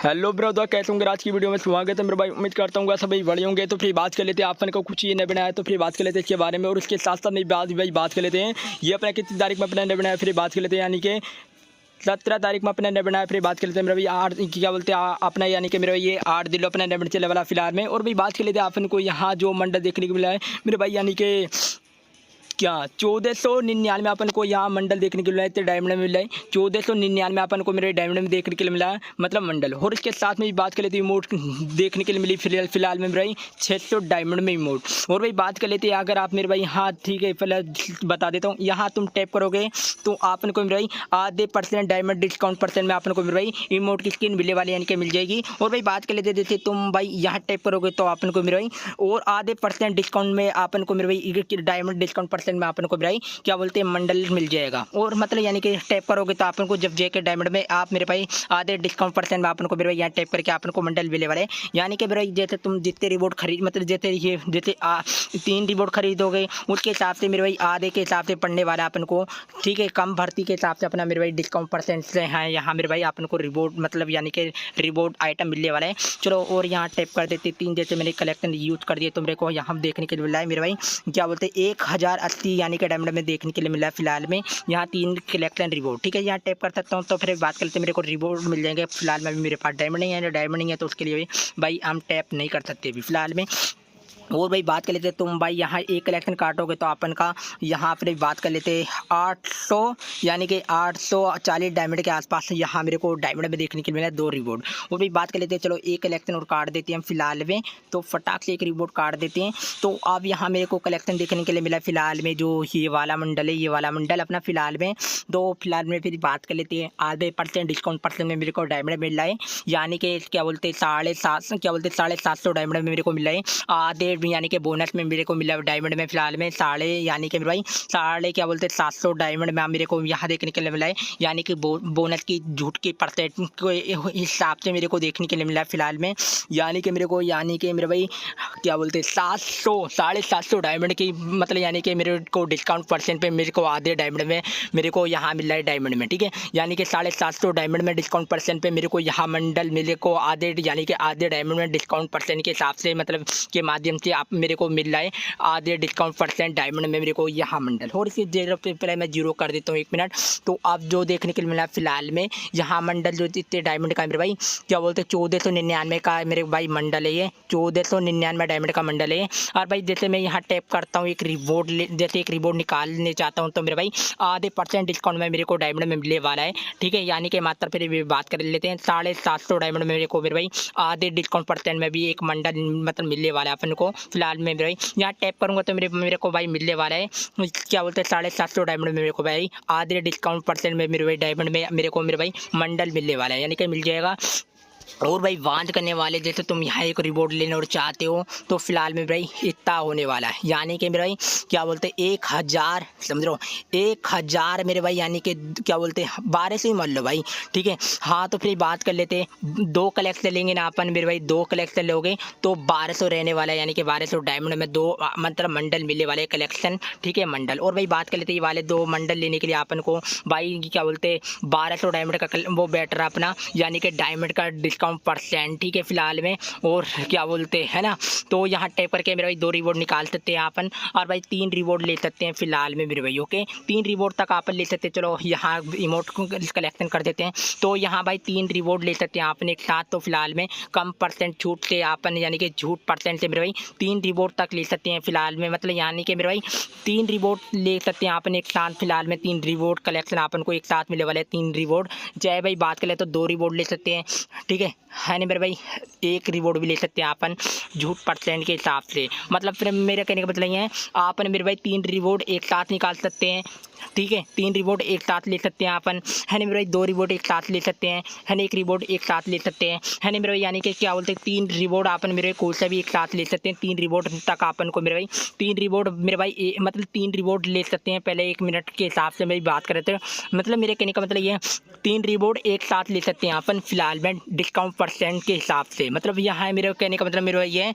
Hello brother, कैसे होंगे? आज की वीडियो में स्वागत है मेरे भाई। उम्मीद करता हूँ सभी बड़े होंगे। तो फिर बात कर लेते हैं, आपने को कुछ ये नहीं बनाया तो फिर बात कर लेते हैं इसके बारे में। और उसके साथ साथ नहीं भाई बात कर लेते हैं ये अपने कितनी तारीख में अपने नहीं बनाया, फिर बात कर लेते हैं यानी कि 17 तारीख में अपने नहीं बनाया। फिर बात कर लेते हैं मेरे भाई 8 क्या बोलते हैं अपना यानी कि मेरे भाई ये 8 दिनों अपने नहीं चले वाला फिलहाल में। और भाई बात कर लेते हैं अपन को यहाँ जो मंडल देखने को मिला है मेरे भाई यानी कि क्या 1499 अपन को यहाँ मंडल देखने के लिए मिला है, डायमंड में मिला है 1499 अपन को मेरे डायमंड में देखने के लिए मिला है मतलब मंडल। और इसके साथ में बात कर लेते हैं इमोट देखने के लिए मिली फिलहाल में मेरे भाई 600 डायमंड में इमोट। और भाई बात कर लेते हैं अगर आप मेरे भाई हाँ ठीक है फिलहाल बता देता हूँ, यहाँ तुम टैप करोगे तो आपन को मेरे भाई आधे % डायमंड डिस्काउंट % में आपन को मेरे भाई इमोट की स्किन मिलने वाली यानी कि मिल जाएगी। और भाई बात कर लेते जैसे तुम भाई यहाँ टैप करोगे तो आपन को मेरे भाई और आधे % डिस्काउंट में आपन को मेरे भाई डायमंड डिस्काउंट % में आपन को भाई क्या बोलते हैं मंडल मिल जाएगा। और मतलब यानी कि टैप करोगे तो आपन को जब जेके डायमंड में आप मेरे भाई आधे डिस्काउंट % में आपन को मेरे भाई यहाँ टैप करके आपन को मंडल मिलने वाले यानी कि भाई जैसे तुम जितने रिवॉर्ड खरीद मतलब जैसे 3 रिवॉर्ड खरीदोगे उसके हिसाब से मेरे भाई आधे के हिसाब से पड़ने वाला अपन को, ठीक है, कम भर्ती के हिसाब से अपना मेरे भाई डिस्काउंट % से है यहाँ मेरे भाई अपन को रिवॉर्ड मतलब यानी कि रिवॉर्ड आइटम मिलने वाला है। चलो और यहाँ टैप कर देते 3 जैसे मैंने कलेक्शन यूज कर दिए तो मेरे को यहाँ देखने के लिए मिला है मेरे भाई क्या बोलते हैं 1080 यानी कि डायमंड में देखने के लिए मिला है फिलहाल में यहाँ 3 कलेक्शन रिवॉर्ड, ठीक है। यहाँ टैप कर सकता हूँ तो फिर बात करते मेरे को रिवॉर्ड मिल जाएंगे। फिलहाल में भी मेरे पास डायमंड नहीं है, डायमंड नहीं है तो उसके लिए भी भाई हम टैप नहीं कर सकते अभी फिलहाल में। और भाई बात कर लेते तुम भाई यहाँ एक कलेक्शन काटोगे तो अपन का यहाँ पर बात कर लेते 800 यानी कि 840 डायमंड के आसपास यहाँ मेरे को डायमंड में देखने के लिए मिला 2 रिवॉर्ड। और भाई बात कर लेते हैं चलो एक कलेक्शन और काट देते हैं फिलहाल में, तो फटाक से एक रिवॉर्ड काट देते हैं। तो अब यहाँ मेरे को कलेक्शन देखने के लिए मिला फिलहाल में जो ये वाला मंडल है, ये वाला मंडल अपना फिलहाल में। तो फिलहाल में फिर बात कर लेते हैं आधे % डिस्काउंट % में मेरे को डायमंड मिल रहा है यानी कि क्या बोलते हैं 750 डायमंड में मेरे को मिला है। आधे यानी कि बोनस में मेरे को मिला डायमंड में फिलहाल में यानी कि मेरे भाई क्या बोलते हैं 700 डायमंड में मेरे को यहाँ देखने के लिए मिला है यानी कि बोनस की झूठ की % के हिसाब से मेरे को देखने के लिए मिला है फिलहाल में यानी कि मेरे भाई क्या बोलते हैं 750 डायमंड की मतलब यानी कि मेरे को डिस्काउंट % पे मेरे को आधे डायमंड में मेरे को यहाँ मिल रहा है डायमंड में, ठीक है। यानी कि 750 डायमंड में डिस्काउंट % पे मेरे को यहाँ मंडल मेरे को आधे यानी कि आधे डायमंड में डिस्काउंट % के हिसाब से मतलब के माध्यम से आप मेरे को मिल रहा है आधे डिस्काउंट % डायमंड में मेरे को यहाँ मंडल। और इसी देर पे पहले मैं 0 कर देता हूँ 1 मिनट। तो अब जो देखने के लिए मिला फिलहाल में यहाँ मंडल जो इतने डायमंड का मेरे भाई क्या बोलते हैं 1499 का मेरे भाई मंडल है, ये 1499 डायमंड का मंडल है। और भाई जैसे मैं यहाँ टैप करता हूँ एक रिवॉर्ड जैसे एक रिवॉर्ड निकालने चाहता हूँ तो मेरे भाई आधे % डिस्काउंट में मेरे को डायमंड में मिलने वाला है, ठीक है। यानी कि मात्र फिर बात कर लेते हैं 750 डायमंड में मेरे को मेरे भाई आधे डिस्काउंट % में भी एक मंडल मतलब मिलने वाला है अपन को फिलहाल में मेरे भाई। यहाँ टैप करूँगा तो मेरे को भाई मिलने वाला है क्या बोलते हैं 750 डायमंड में मेरे को भाई आधे डिस्काउंट % में मेरे भाई डायमंड में मेरे को मेरे भाई मंडल मिलने वाला है यानी कि मिल जाएगा। और भाई वांच करने वाले जैसे तुम यहाँ एक रिवॉर्ड लेने और चाहते हो तो फिलहाल में भाई इतना होने वाला है यानी कि मेरे भाई क्या बोलते हैं 1000 समझ लो 1000 मेरे भाई यानी कि क्या बोलते हैं 1200 ही मान लो भाई, ठीक है। हाँ तो फिर बात कर लेते हैं 2 कलेक्शन लेंगे ना अपन मेरे भाई 2 कलेक्शन लोगे तो 1200 रहने वाला है यानी कि 1200 डायमंड में 2 मतलब मंडल मिलने वाले कलेक्शन, ठीक है मंडल। और भाई बात कर लेते हैं ये वाले 2 मंडल लेने के लिए अपन को भाई क्या बोलते हैं 1200 डायमंड का वो बेटर अपना यानी कि डायमंड का डिस्काउंट %, ठीक है फिलहाल में। और क्या बोलते हैं ना तो यहाँ टैप करके मेरे भाई 2 रिवॉर्ड निकाल सकते हैं अपन और भाई 3 रिवॉर्ड ले सकते हैं फिलहाल में मेरे भाई, ओके 3 रिवॉर्ड तक अपन ले सकते हैं। चलो यहाँ इमोट को कलेक्शन कर देते हैं तो यहाँ भाई 3 रिवॉर्ड ले सकते हैं अपन एक साथ। तो फिलहाल में कम % छूट से अपन यानी कि झूठ % से मेरे भाई 3 रिवॉर्ड तक ले सकते हैं फिलहाल में मतलब यानी कि मेरे भाई 3 रिवॉर्ड ले सकते हैं अपन एक साथ फिलहाल में 3 रिवॉर्ड कलेक्शन अपन को एक साथ मिलने वाले 3 रिवॉर्ड। चाहे भाई बात करें तो 2 रिवॉर्ड ले सकते हैं, ठीक है नहीं मेरे भाई 1 रिवॉर्ड भी ले सकते हैं अपन झूठ % के हिसाब से। मतलब फिर मेरे कहने का मतलब ये है अपन मेरे भाई 3 रिवॉर्ड एक साथ निकाल सकते हैं, ठीक है 3 रिवॉर्ड एक साथ ले सकते हैं अपन है नहीं मेरे भाई 2 रिवॉर्ड एक साथ ले सकते हैं है नहीं 1 रिवॉर्ड एक साथ ले सकते हैं है नहीं मेरे भाई यानी कि क्या बोलते हैं 3 रिवॉर्ड अपन मेरे भाई कोई सा भी एक साथ ले सकते हैं 3 रिवॉर्ड तक अपन को मेरे भाई 3 रिवॉर्ड मेरे भाई मतलब 3 रिवॉर्ड ले सकते हैं। पहले 1 मिनट के हिसाब से मेरी बात कर रहे थे मतलब मेरे कहने का मतलब ये है 3 रिवॉर्ड एक साथ ले सकते हैं अपन फिलहाल में डिस्काउंट % के हिसाब से। मतलब यहाँ है मेरे कहने का मतलब मेरे भाई ये है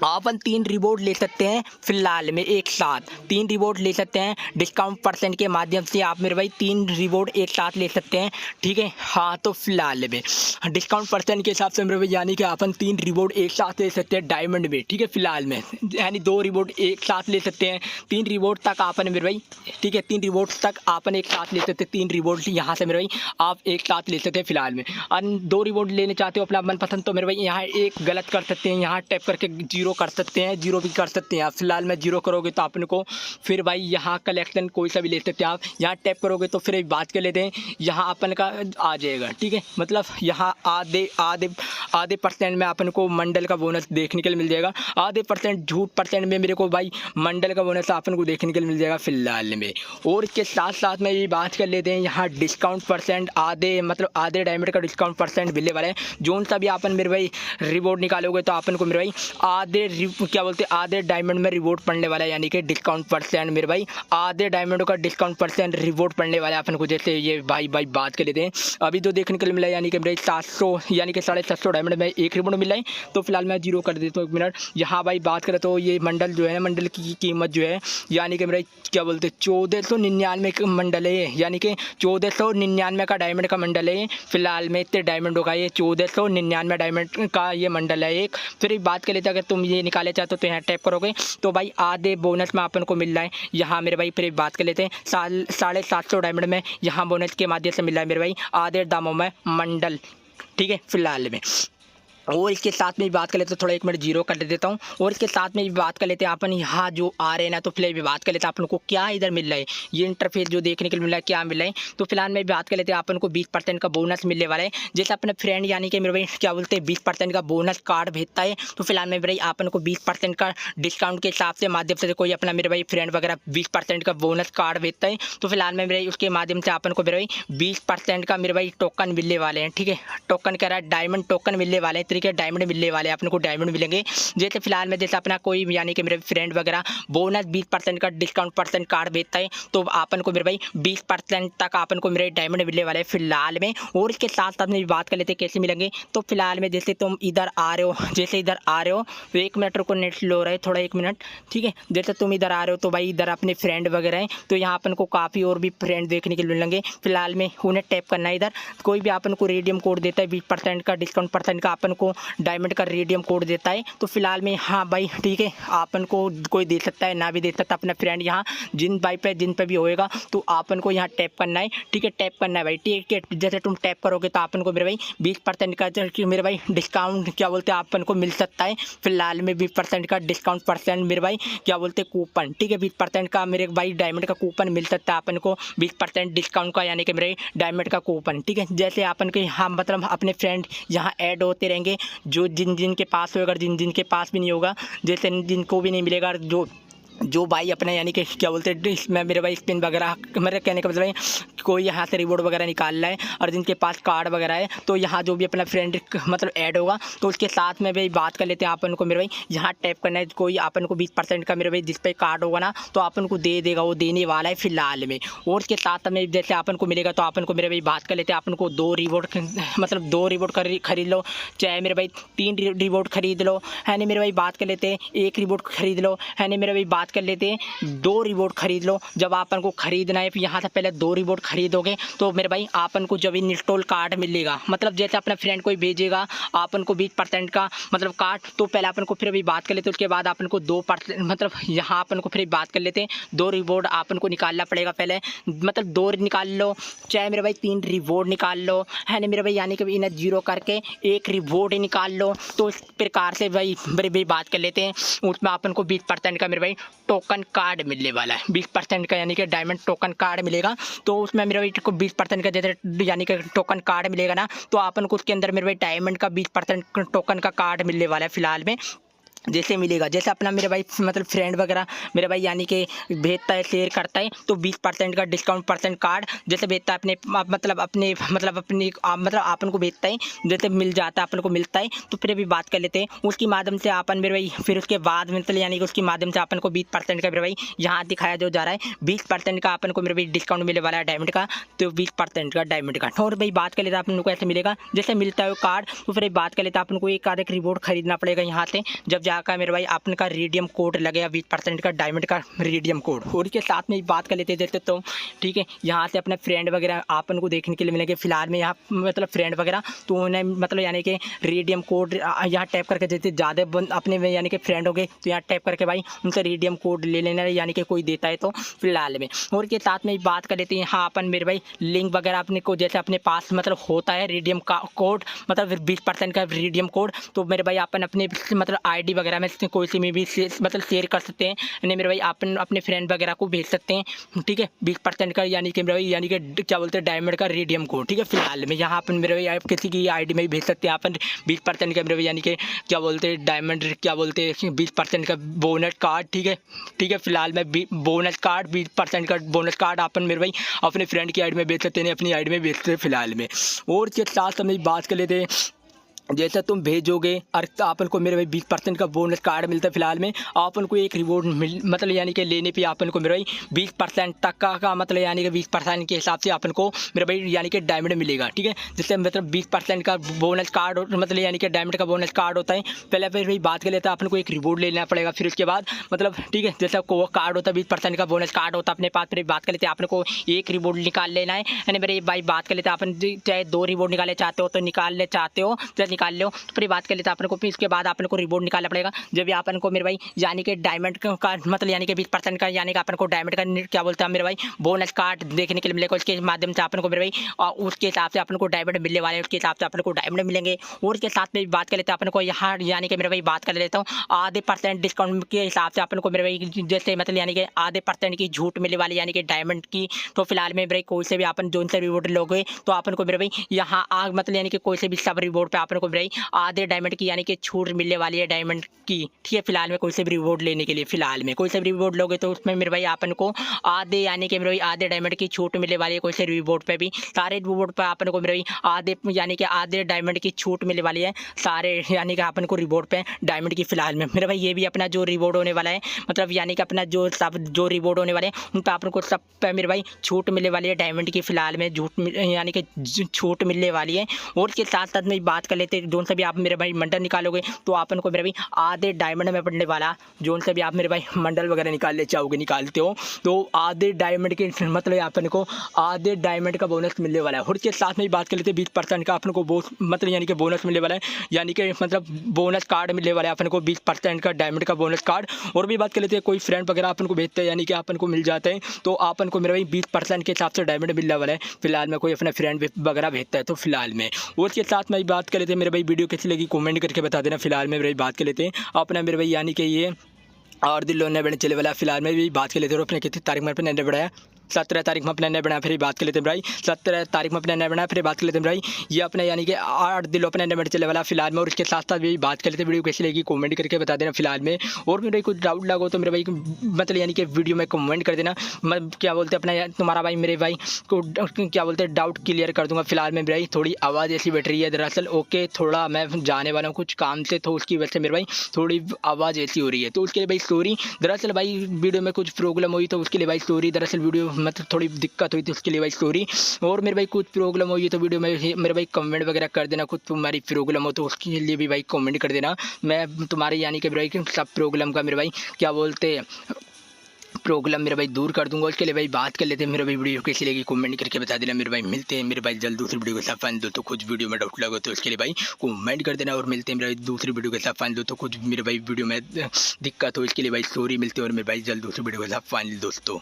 अपन 3 रिवॉर्ड ले सकते हैं फिलहाल में एक साथ। 3 रिवॉर्ड ले सकते हैं डिस्काउंट परसेंट के माध्यम से। आप मेरे भाई 3 रिवॉर्ड एक साथ ले सकते हैं, ठीक है। हाँ, तो फिलहाल में डिस्काउंट परसेंट के हिसाब से मेरे भाई यानी कि अपन 3 रिवॉर्ड एक साथ ले सकते हैं डायमंड में, ठीक है। फिलहाल में यानी 2 रिवॉर्ड एक साथ ले सकते हैं। 3 रिवॉर्ड तक आपन मेरे भाई, ठीक है, 3 रिवॉर्ड तक आपन एक साथ ले सकते हैं। 3 रिवॉर्ड यहाँ से मेरे भाई आप एक साथ ले सकते हैं फिलहाल में। और 2 रिवॉर्ड लेने चाहते हो अपना मनपसंद, तो मेरे भाई यहाँ एक गलत कर सकते हैं, यहाँ टैप करके जीरो कर सकते हैं, जीरो भी कर सकते हैं आप। फिलहाल में जीरो करोगे तो अपन को फिर भाई यहाँ कलेक्शन कोई सा भी ले सकते हैं आप। यहाँ टैप करोगे तो फिर एक बात कर लेते हैं, यहाँ अपन का आ जाएगा, ठीक है। मतलब यहाँ आधे परसेंट में अपन को मंडल का बोनस देखने के लिए मिल जाएगा। आधे परसेंट झूठ परसेंट में मेरे को भाई मंडल का बोनस अपन को देखने के लिए मिल जाएगा फिलहाल में। और इसके साथ साथ में ये बात कर लेते हैं, यहाँ डिस्काउंट परसेंट आधे डायमंड का डिस्काउंट परसेंट मिलने वाला है। जोन सा भी अपन मेरे भाई रिवॉर्ड निकालोगे तो अपन को मेरे भाई आधे डायमंड में रिवॉर्ड पड़ने वाला है, यानी कि डिस्काउंट परसेंट मेरे भाई आधे डायमंड का डिस्काउंट परसेंट रिवॉर्ड पड़ने वाला है अपन को। जैसे ये भाई बात कर लेते हैं, अभी तो देखने के लिए मिला है, यानी कि मेरे 700 यानी कि 750 डायमंड में एक रिवॉर्ड मिला है। तो फिलहाल मैं जीरो कर देता हूँ, 1 मिनट। यहाँ भाई बात करें तो ये मंडल जो है ना, मंडल की कीमत जो है यानी कि मेरा 1499 का मंडल है, यानी कि 1499 का डायमंड का मंडल है। फिलहाल में इतने डायमंडों का ये 1499 डायमंड का ये मंडल है एक। फिर एक बात कर लेते हैं, अगर तुम ये निकाले चाहते हो तो यहाँ टैप करोगे तो भाई आधे बोनस में अपन को मिल रहा है यहाँ मेरे भाई। फिर एक बात कर लेते हैं, 750 डायमंड में यहाँ बोनस के माध्यम से मिल रहा है मेरे भाई आधे दामों में मंडल, ठीक है फिलहाल में। और इसके साथ में भी बात कर लेते हैं, थोड़ा 1 मिनट जीरो कर देता हूँ। और इसके साथ में भी बात कर लेते हैं अपन यहाँ जो आ रहे हैं ना, तो फिलहाल भी बात कर लेते हैं अपन को क्या इधर मिल रहा है, ये इंटरफेस जो देखने के लिए मिल रहा है क्या मिल रहा है। तो फिलहाल में बात कर लेते हैं, अपन को 20% का बोनस मिलने वाला है। जैसे अपने फ्रेंड यानी कि मेरे भाई क्या बोलते हैं 20% का बोनस कार्ड भेजता है, तो फिलहाल में मेरे भाई अपन को 20% का डिस्काउंट के हिसाब से माध्यम से कोई अपना मेरे भाई फ्रेंड वगैरह 20% का बोनस कार्ड भेजता है, तो फिलहाल में मेरे भाई उसके माध्यम से अपन को मेरे भाई 20% का मेरे भाई टोकन मिलने वाले हैं, ठीक है। टोकन कह रहा है डायमंड टोकन मिलने वाले हैं, तरीके डायमंड मिलने वाले अपन को डायमंड मिलेंगे। जैसे फिलहाल में जैसे अपना कोई यानी कि मेरे फ्रेंड वगैरह बोनस 20% का डिस्काउंट परसेंट कार्ड भेजता है, तो अपन को मेरे भाई 20% तक अपन को मेरे डायमंड मिलने वाले हैं फिलहाल में। और इसके साथ साथ में बात कर लेते हैं कैसे मिलेंगे। तो फिलहाल में जैसे तुम इधर आ रहे हो, तो 1 मिनट को नेट स्लो रहे थोड़ा, 1 मिनट, ठीक है। जैसे तुम इधर आ रहे हो तो भाई इधर अपने फ्रेंड वगैरह हैं, तो यहाँ अपन को काफ़ी और भी फ्रेंड देखने के लिए मिलेंगे। फिलहाल में उन्हें टैप करना है इधर, कोई भी अपन को रेडियम कोड देता है 20% का डिस्काउंट परसेंट का अपन को डायमंड का रेडियम कोड देता है। तो फिलहाल में हाँ भाई ठीक है, अपन को कोई दे सकता है ना भी दे सकता अपना फ्रेंड, यहाँ जिन पे भी होएगा तो अपन को यहाँ टैप करना है, ठीक है। टैप करना है भाई, ठीक है। जैसे तुम टैप करोगे तो अपन को मेरे भाई 20% का मेरे भाई डिस्काउंट क्या बोलते हैं अपन को मिल सकता है फिलहाल में। 20% का डिस्काउंट परसेंट मेरे भाई क्या बोलते हैं कूपन, ठीक है। 20% का मेरे भाई डायमंड का कूपन मिल सकता है अपन को, 20% डिस्काउंट का यानी कि मेरे डायमंड का कूपन, ठीक है। जैसे अपन के यहाँ मतलब अपने फ्रेंड यहाँ ऐड होते रहेंगे, जो जिन के पास होगा, जिन के पास भी नहीं होगा, जैसे जिनको भी नहीं मिलेगा, जो भाई अपने यानी कि क्या बोलते हैं इसमें मेरे भाई स्पिन वगैरह, मेरे कहने का मतलब है कोई यहाँ से रिवॉर्ड वगैरह निकाल रहा है और जिनके पास कार्ड वगैरह है, तो यहाँ जो भी अपना फ्रेंड मतलब ऐड होगा तो उसके साथ में भाई बात कर लेते हैं अपन को मेरे भाई यहाँ टैप करना है। कोई अपन को 20% का मेरे भाई जिस पे कार्ड होगा ना तो अपन को दे देगा, वो देने वाला है फिलहाल में। और उसके साथ में जैसे अपन को मिलेगा तो अपन को मेरे भाई बात कर लेते हैं, अपन को 2 रिवॉर्ड खरीद लो, चाहे मेरे भाई 3 रिवॉर्ड खरीद लो, है नहीं मेरे भाई। बात कर लेते हैं 1 रिवॉर्ड खरीद लो, है नहीं मेरे भाई। बात कर लेते हैं 2 रिवॉर्ड खरीद लो। जब अपन को खरीदना है फिर यहाँ से पहले 2 रिवॉर्ड खरीदोगे तो मेरे भाई अपन को जब इंस्टॉल कार्ड मिलेगा, मतलब जैसे अपना फ्रेंड कोई भेजेगा अपन को 20% का मतलब कार्ड, तो पहले अपन को फिर अभी बात कर लेते हैं। उसके बाद अपन को 2% मतलब यहाँ अपन को फिर बात कर लेते हैं 2 रिवॉर्ड अपन को निकालना पड़ेगा पहले, मतलब 2 निकाल लो, चाहे मेरे भाई 3 रिवॉर्ड निकाल लो, है ना मेरे भाई। यानी कि इन्हें जीरो करके 1 रिवॉर्ड निकाल लो। तो इस प्रकार से भाई मेरे भाई बात कर लेते हैं, उसमें अपन को 20% का मेरे भाई टोकन कार्ड मिलने वाला है, 20% का यानी कि डायमंड टोकन कार्ड मिलेगा। तो उसमें मेरे भाई को 20% का जैसे यानी कि टोकन कार्ड मिलेगा ना, तो अपन को उसके अंदर मेरे भाई डायमंड का 20% टोकन का कार्ड मिलने वाला है फिलहाल में। जैसे मिलेगा, जैसे अपना मेरे भाई मतलब फ्रेंड वगैरह मेरे भाई यानी कि भेजता है, शेयर करता है, तो 20% का डिस्काउंट परसेंट कार्ड जैसे भेजता है अपने अपनी अपन को भेजता है, जैसे मिल जाता है अपन को मिलता है। तो फिर भी बात कर लेते हैं उसकी माध्यम से अपन मेरे भाई, फिर उसके बाद मतलब यानी कि उसकी माध्यम से अपन को 20% का मेरे भाई यहाँ दिखाया जो जा रहा है 20% का अपन को मेरे भाई डिस्काउंट मिलने वाला है डायमंड का, तो 20% का डायमंड का। और भाई बात कर लेते हैं अपन को ऐसे मिलेगा, जैसे मिलता है वो कार्ड, तो फिर बात कर लेते हैं अपन को एक कार्ड एक रिवॉर्ड खरीदना पड़ेगा यहाँ से। जब जाकर मेरे भाई अपन का रिडीम कोड लगेगा 20% का डायमंड का रिडीम कोड। और इसके साथ में बात कर लेते हैं तो ठीक है, यहाँ से अपने फ्रेंड वगैरह अपन को देखने के लिए मिलेंगे। फिलहाल में यहाँ मतलब फ्रेंड वगैरह तो उन्हें मतलब यानी कि रिडीम कोड यहाँ टैप करके जैसे ज़्यादा अपने में यानी कि फ्रेंड हो गए तो यहाँ टैप करके भाई उनसे रिडीम कोड ले लेना, यानी कि कोई देता है तो फिलहाल में। और के साथ में बात कर लेते हैं यहाँ अपन मेरे भाई लिंक वगैरह अपने को जैसे अपने पास मतलब होता है रिडीम का कोड मतलब 20% का रिडीम कोड, तो मेरे भाई अपन अपने मतलब आईडी वगैरह में कोई सी में भी मतलब शेयर कर सकते हैं, यानी मेरे भाई अपन अपने फ्रेंड वगैरह को भेज सकते हैं। ठीक है, 20% का यानी कि मेरे भाई यानी कि क्या बोलते हैं डायमंड का रिडीम कोड। ठीक है, फिलहाल में यहाँ अपन मेरे भाई आप किसी की आईडी में भी भेज सकते हैं अपन 20% का मेरे भाई यानी कि क्या बोलते हैं डायमंड क्या बोलते हैं 20% का बोनस कार्ड। ठीक है, फिलहाल में बोनस कार्ड 20% का बोनस कार्ड अपन मेरे भाई अपने फ्रेंड की आईडी में बेच सकते हैं, अपनी आईडी में बेचते हैं फिलहाल में। और के साथ हम बात कर लेते हैं जैसा तुम भेजोगे और अपन को मेरे भाई 20% का बोनस कार्ड मिलता है। फिलहाल में अपन को एक रिवॉर्ड मतलब यानी कि लेने पे अपन को मेरे भाई 20% तक का मतलब यानी कि 20% के हिसाब से अपन को मेरे भाई यानी कि डायमंड मिलेगा। ठीक है, जैसे मतलब 20% का बोनस कार्ड मतलब यानी कि डायमंड का बोनस कार्ड होता है। पहले फिर भाई बात कर लेते हैं अपन को एक रिवॉर्ड लेना पड़ेगा, फिर उसके बाद मतलब ठीक है जैसा को कार्ड होता है 20% का बोनस कार्ड होता है अपने पास, फिर बात कर लेते हैं अपन को एक रिवॉर्ड निकाल लेना है। यानी मेरे भाई बात कर लेते हैं अपन चाहे 2 रिवॉर्ड निकाले चाहते हो तो निकालने चाहते हो तो निकाल लो। तो फिर बात कर लेते हैं अपन को, फिर इसके बाद अपन को रिवॉर्ड निकालना पड़ेगा। जब भी अपन को मेरे भाई यानी कि डायमंड का मतलब यानी कि 20% का यानी कि अपन को डायमंड का क्या बोलते हैं मेरे भाई बोनस कार्ड देखने के लिए मिलेगा, उसके माध्यम से अपन को मेरे भाई और उसके हिसाब से अपन को डायमंड मिलने वाले हैं, उसके हिसाब से अपन को डायमंड मिलेंगे। और उसके साथ में बात कर लेते हैं अपन को यहाँ यानी कि मेरे भाई बात कर लेता हूँ आधे % डिस्काउंट के हिसाब से अपन को मेरे भाई जैसे मतलब यानी कि आधे % की छूट मिलने वाली यानी कि डायमंड की। तो फिलहाल में मेरे कोई से भी अपन जोन से रिवॉर्ड लोगे तो अपन को मेरे भाई यहाँ मतलब यानी कि कोई से भी सब रिवॉर्ड पे अपन को मेरे भाई आधे डायमंड की यानी कि छूट मिलने वाली है डायमंड की। ठीक है, फिलहाल में कोई से भी रिवॉर्ड लेने के लिए फिलहाल में कोई से भी रिवॉर्ड लोगे तो उसमें मेरे भाई अपन को आधे यानी कि मेरे भाई आधे डायमंड की छूट मिलने वाली है। कोई से रिवॉर्ड पे भी सारे रिवॉर्ड पे अपन को मेरे भाई आधे यानी कि आधे डायमंड की छूट मिलने वाली है सारे यानी कि अपन को रिवॉर्ड पे डायमंड की। फिलहाल में मेरे भाई ये भी अपना जो रिवॉर्ड होने वाला है मतलब यानी कि अपना जो सब जो रिवॉर्ड होने वाले हैं उन पर अपन को सब पे मेरे भाई छूट मिलने वाली है डायमंड की। फिलहाल में यानी कि छूट मिलने वाली है। और इसके साथ साथ में बात कर लेते हैं जोन से भी आप मेरे भाई मंडल निकालोगे तो अपन को मेरे भाई आधे डायमंड में पड़ने वाला, जोन से भी आप मेरे भाई मंडल वगैरह निकालने चाहोगे निकालते हो तो आधे डायमंड के मतलब अपन को आधे डायमंड का बोनस मिलने वाला है। और इसके साथ में बात कर लेते हैं 20% का अपन को मतलब यानी कि बोनस मिलने वाला है, यानी कि मतलब बोनस कार्ड मिलने वाला है अपन को 20% का डायमंड का बोनस कार्ड। और भी बात कर लेते हैं कोई फ्रेंड वगैरह अपन को भेजते हैं यानी कि अपन को मिल जाते हैं तो अपन को मेरे भाई 20% के हिसाब से डायमंड मिलने वाला है। फिलहाल में कोई अपना फ्रेंड वगैरह भेजता है तो फिलहाल में। और इसके साथ में बात कर लेते हैं मेरे भाई वीडियो कैसी लगी कमेंट करके बता देना। फिलहाल में मेरे भाई बात कर लेते हैं अपना मेरे भाई यानी कि ये और दिल लोन बढ़ने चले वाला। फिलहाल में भी बात कर लेते हैं अपने कितनी तारीख में अपने नया बढ़ाया 17 तारीख में अपना नया बनाया, फिर बात कर लेते हैं भाई 17 तारीख में अपना नया बनाया, फिर बात कर लेते हैं भाई ये अपने यानी कि 8 दिल अपने नया बढ़ने चले वाला फिलहाल में। और इसके साथ साथ भी बात कर लेते हैं वीडियो कैसी लगी कमेंट करके बता देना फिलहाल में। और मेरे कुछ डाउट लगा तो मेरे भाई मतलब यानी कि वीडियो में कमेंट कर देना, मैं क्या बोलते हैं अपना तुम्हारा भाई मेरे भाई को क्या बोलते हैं डाउट क्लियर कर दूंगा। फिलहाल में भाई थोड़ी आवाज़ ऐसी बैठ रही है दरअसल ओके, थोड़ा मैं जाने वाला हूँ कुछ काम से तो उसकी वजह से मेरे भाई थोड़ी आवाज़ ऐसी हो रही है तो उसके लिए भाई सॉरी। दरअसल भाई वीडियो में कुछ प्रॉब्लम हुई तो उसके लिए भाई सॉरी, दरअसल वीडियो मतलब थोड़ी दिक्कत हुई थी उसके लिए भाई सॉरी। और मेरे भाई कुछ प्रॉब्लम हुई तो वीडियो में मेरे भाई कमेंट वगैरह कर देना, कुछ तुम्हारी प्रॉब्लम हो तो उसके लिए भी भाई कमेंट कर देना। मैं तुम्हारे यानी कि भाई सब प्रॉब्लम का मेरे भाई क्या बोलते हैं प्रॉब्लम मेरे भाई दूर कर दूंगा। उसके लिए भाई बात कर लेते हैं मेरे भाई वीडियो कैसी लगी कमेंट करके बता देना मेरे भाई। मिलते हैं मेरे भाई जल्द दूसरी वीडियो के साथ फाइन दो तो कुछ वीडियो में डाउट लगा तो उसके लिए भाई कमेंट कर देना। और मिलते हैं मेरे भाई दूसरी वीडियो के साथ फाइन दो तो कुछ मेरे भाई वीडियो में दिक्कत हो इसके लिए भाई सॉरी। मिलते हैं और मेरे भाई जल्द दूसरी वीडियो के साथ फाइनल दोस्तों।